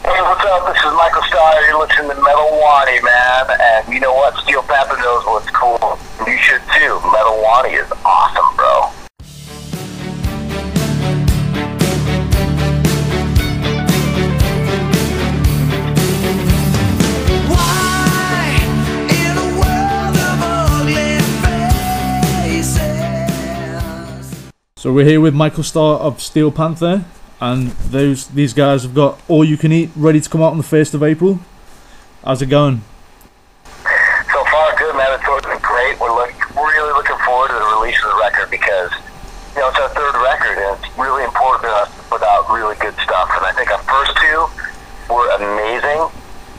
Hey, what's up? This is Michael Starr. You're listening to Metal Wani, man. And you know what? Steel Panther knows what's cool. You should too. Metal Wani is awesome, bro. So we're here with Michael Starr of Steel Panther, and these guys have got All You Can Eat ready to come out on the 1st of April. How's it going? So far, good, man. It's been great. We're really looking forward to the release of the record because, you know, it's our third record, and it's really important to us to put out really good stuff. And I think our first two were amazing.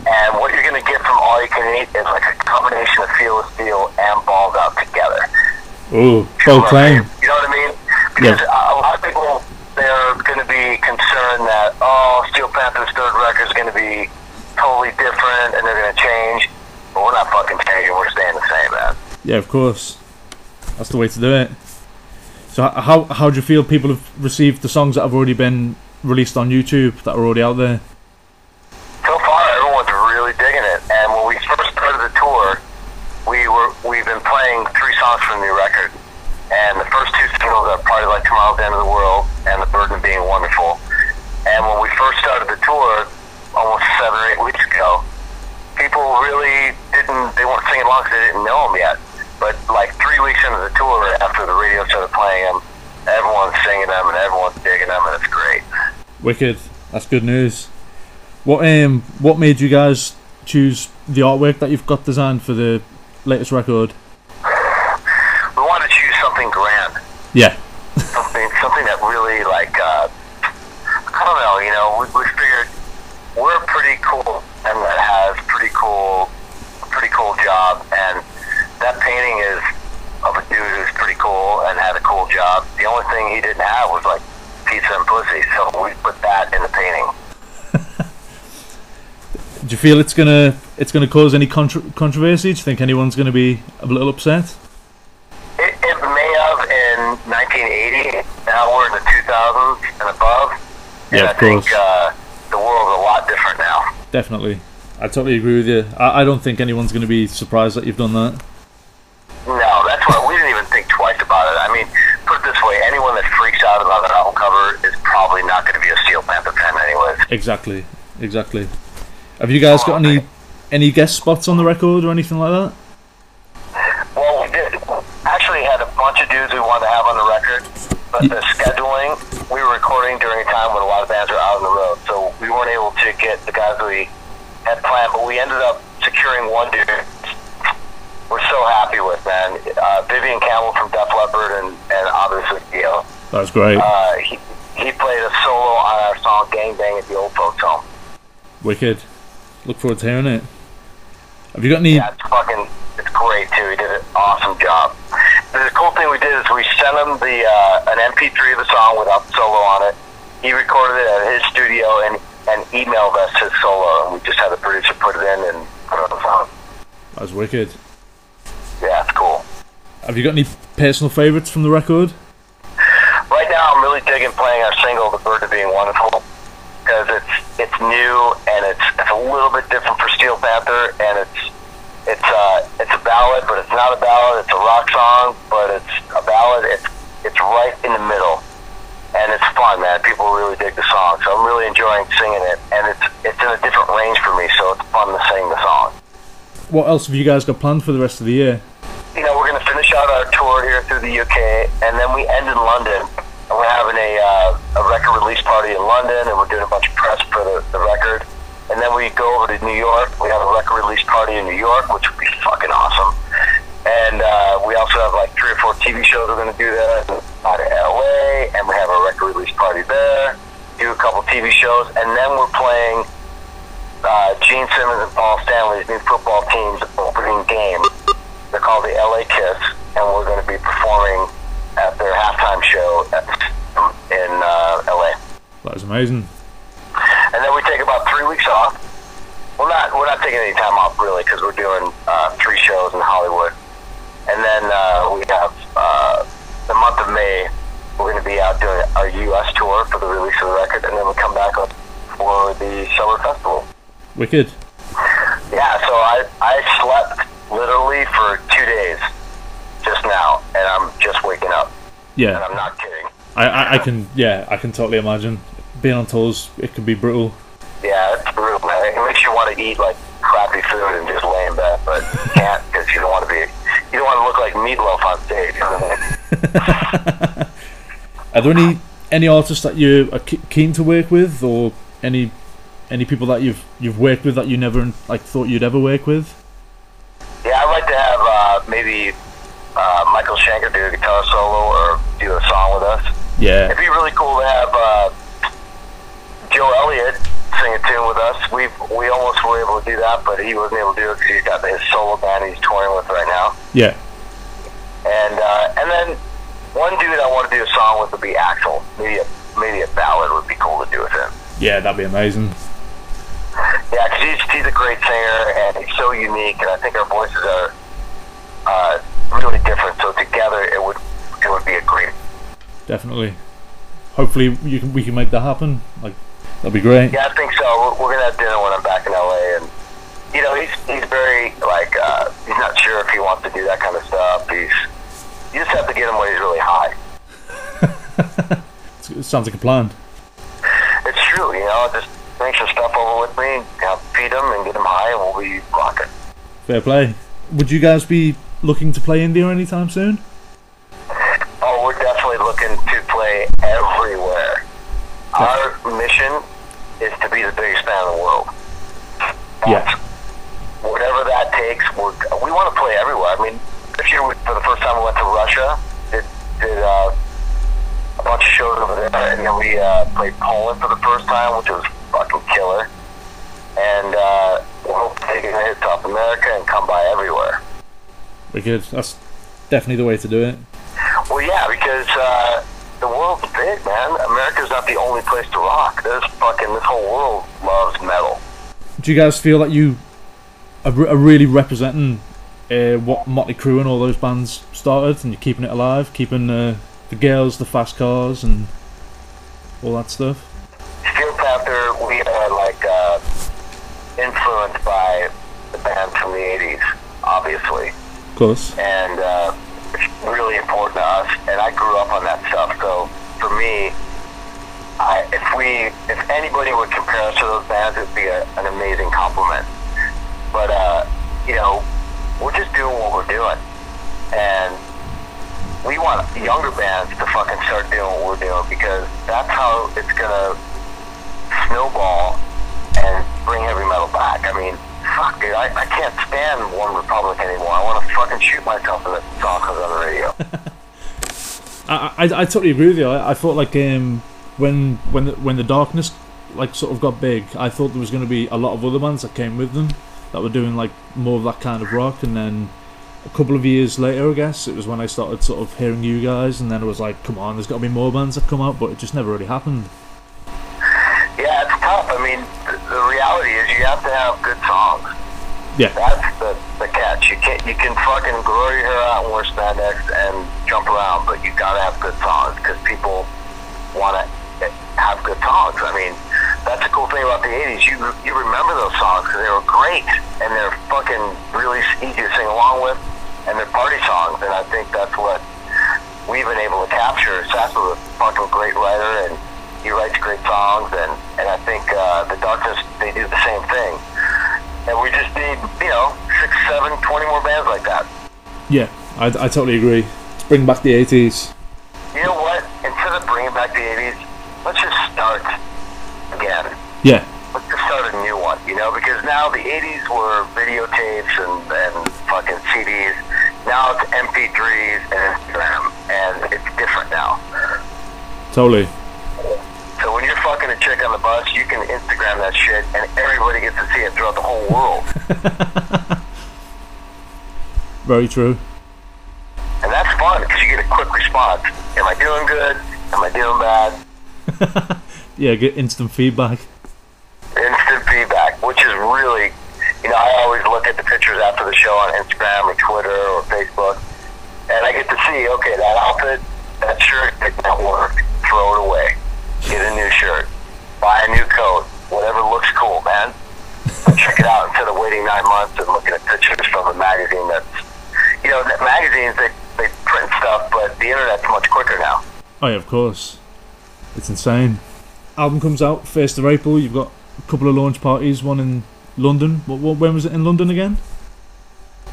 And what you're going to get from All You Can Eat is like a combination of Feel the Steel and Balls Out together. Ooh, bold claim. You know what I mean? Because a lot of people, they're going to be concerned that, oh, Steel Panther's third record is going to be totally different and they're going to change. But we're not fucking changing. We're staying the same, man. Yeah, of course. That's the way to do it. So how do you feel people have received the songs that have already been released on YouTube, that are already out there? So far, everyone's really digging it. And when we first started the tour, we've been playing 3 songs from the new record. And the first 2 singles are Party Like Tomorrow's the End of the World and The Burden of Being Wonderful. And when we first started the tour, almost 7 or 8 weeks ago, people really they weren't singing along because they didn't know them yet. But like 3 weeks into the tour, after the radio started playing them, everyone's singing them and everyone's digging them, and it's great. Wicked. That's good news. What made you guys choose the artwork that you've got designed for the latest record? We wanted to choose something grand. Yeah. something that really, like, I don't know, you know, we figured we're pretty cool and that has pretty cool job, and that painting is of a dude who's pretty cool and had a cool job. The only thing he didn't have was like pizza and pussy, so we put that in the painting. Do you feel it's gonna cause any controversy? Do you think anyone's gonna be a little upset? It may have in 1980. Now we're in the 2000s and above. Yeah, and of course. I think the world's a lot different now. Definitely. I totally agree with you. I don't think anyone's going to be surprised that you've done that. No, that's why we didn't even think twice about it. I mean, put it this way, anyone that freaks out about an album cover is probably not going to be a Steel Panther fan anyways. Exactly. Have you guys got any guest spots on the record or anything like that? Well, we did. Actually had a bunch of dudes we wanted to have on the record, but the scheduling, we were recording during a time when a lot of bands are out on the road, so we weren't able to get the guys we had planned, but we ended up securing one dude we're so happy with, man. Vivian Campbell from Def Leppard and obviously Dio. That was great. He played a solo on our song Gang Bang at the Old Folks Home. Wicked. Look forward to hearing it. Have you got any... Yeah, it's great too. He did an awesome job. The cool thing we did is we sent him an MP3 of the song without the solo on it. He recorded it at his studio and emailed us his solo, and we just had the producer put it in and put it on the song. That was wicked. Yeah, it's cool. Have you got any personal favourites from the record? Right now, I'm really digging playing our single, "The Burden of Being Wonderful," because it's new and it's a little bit different for Steel Panther, and it's a ballad, but it's not a ballad. It's a rock song, but it's a ballad. It's right in the middle, and it's fun, man. People really dig the song, so I'm really enjoying singing it, and it's in a different range for me, so it's fun to sing the song. What else have you guys got planned for the rest of the year? You know, we're going to finish out our tour here through the UK, and then we end in London. And we're having a record release party in London, and we're doing a bunch of press for the record. And then we go over to New York. We have a record release party in New York, which would be fucking awesome. And we also have like 3 or 4 TV shows we're going to do there out of LA, and we have a record release party there, do a couple TV shows, and then we're playing Gene Simmons and Paul Stanley's new football team's opening game. They're called the LA Kiss, and we're going to be performing at their halftime show in LA. That was amazing. And then we take about 3 weeks off. We're not taking any time off really, because we're doing 3 shows in Hollywood. And then we have the month of May. We're going to be out doing our U.S. tour for the release of the record, and then we come back on 4 for the summer festival. Wicked. Yeah, so I slept literally for 2 days just now, and I'm just waking up. Yeah. And I'm not kidding. I can totally imagine. Being on tours, it can be brutal. Yeah, it's brutal, man. It makes you want to eat like crappy food and just lay in bed, but you can't because you don't want to look like Meatloaf on stage. You know what I mean? Are there any artists that you are keen to work with, or any people that you've worked with that you never thought you'd ever work with? Yeah, I'd like to have maybe Michael Schenker do a guitar solo or do a song with us. Yeah. It'd be really cool to have Joe Elliott sing a tune with us. We almost were able to do that, but he wasn't able to do it because he's got his solo band he's touring with right now. Yeah. And then one dude I want to do a song with would be Axl. Maybe a ballad would be cool to do with him. Yeah, that'd be amazing. Yeah, because he's a great singer and he's so unique, and I think our voices are really different. So together, it would be a great. Definitely. Hopefully, we can make that happen. That'd be great. Yeah, I think so. We're gonna have dinner when I'm back in LA, and you know, he's very he's not sure if he wants to do that kind of stuff. You just have to get him when he's really high. It sounds like a plan. It's true, you know. Just bring some stuff over with me, feed him, and get him high, and we'll be rocking. Fair play. Would you guys be looking to play India anytime soon? Oh, we're definitely looking to play everywhere. Our mission is to be the biggest band in the world. Yeah. Whatever that takes, we want to play everywhere. I mean, this year, for the first time, we went to Russia, did a bunch of shows over there, and then we played Poland for the first time, which was fucking killer. And we're hoping to hit South America and come by everywhere. Wicked. That's definitely the way to do it. Well, yeah, because the world's big, man. America's not the only place to rock. This whole world loves metal. Do you guys feel that you are really representing what Motley Crue and all those bands started, and you're keeping it alive, keeping the girls, the fast cars, and all that stuff? Steel Panther, we are influenced by the bands from the 80's, obviously. Of course. And it's really important to us, and I grew up on that stuff, so for me, if anybody would compare us to those bands, it would be an amazing compliment. But, you know, we're just doing what we're doing, and we want younger bands to fucking start doing what we're doing, because that's how it's gonna snowball and bring heavy metal back. I mean, fuck, dude, I can't stand One Republic anymore. I want to fucking shoot myself when the song comes on the radio. I totally agree with you. I thought when the Darkness sort of got big, I thought there was going to be a lot of other bands that came with them that were doing more of that kind of rock, and then a couple of years later, I guess, it was when I started sort of hearing you guys, and then it was like, come on, there's got to be more bands that come out, but it just never really happened. Yeah, it's tough. I mean, the reality is you have to have good songs. Yeah. That's the catch. You can fucking grow your hair out and wear spandex and jump around, but you gotta have good songs, because people want to have good songs. I mean, that's the cool thing about the 80's. You remember those songs because they were great, and they're fucking really easy to sing along with, and they're party songs, and I think that's what we've been able to capture. Sass was a fucking great writer, and he writes great songs, and I think the Darkness, they do the same thing. And we just need, 6, 7, 20 more bands like that. Yeah, I totally agree. Let's bring back the 80's. You know what? Instead of bringing back the 80's, let's just start again. Yeah. Let's just start a new one, because now the 80's were videotapes and fucking CDs. Now it's MP3s and Instagram, and it's different now. Totally. So when you're fucking a chick on the bus, you can Instagram that shit, and everybody gets to see it throughout the whole world. Very true. And that's fun, because you get a quick response. Am I doing good? Am I doing bad? Yeah, get instant feedback. Instant feedback, which is really, I always look at the pictures after the show on Instagram or Twitter or Facebook, and I get to see, okay, that outfit, that shirt, it didn't work. Throw it away. Get a new shirt. Buy a new coat. whatever looks cool, man. So check it out instead of waiting 9 months and looking at pictures from a magazine that's, you know, magazines, they print stuff, but the internet's much quicker now. Oh yeah, of course. It's insane. Album comes out 1st of April. You've got a couple of launch parties, one in London. When was it in London again?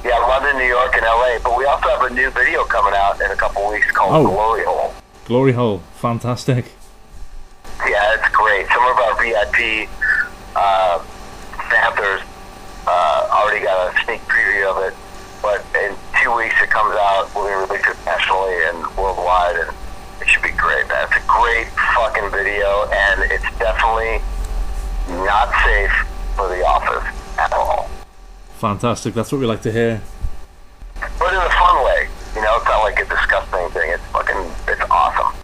Yeah, London, New York, and LA. But we also have a new video coming out in a couple weeks called Glory Hole. Glory Hole. Fantastic. Yeah, it's great. Some of our VIP Panthers already got a sneak preview of it. But in 2 weeks it comes out. We're going to release it nationally and worldwide, and it should be great, man. It's a great fucking video, and it's definitely not safe for the office at all. Fantastic. That's what we like to hear. But in a fun way. You know, it's not like a disgusting thing. It's awesome.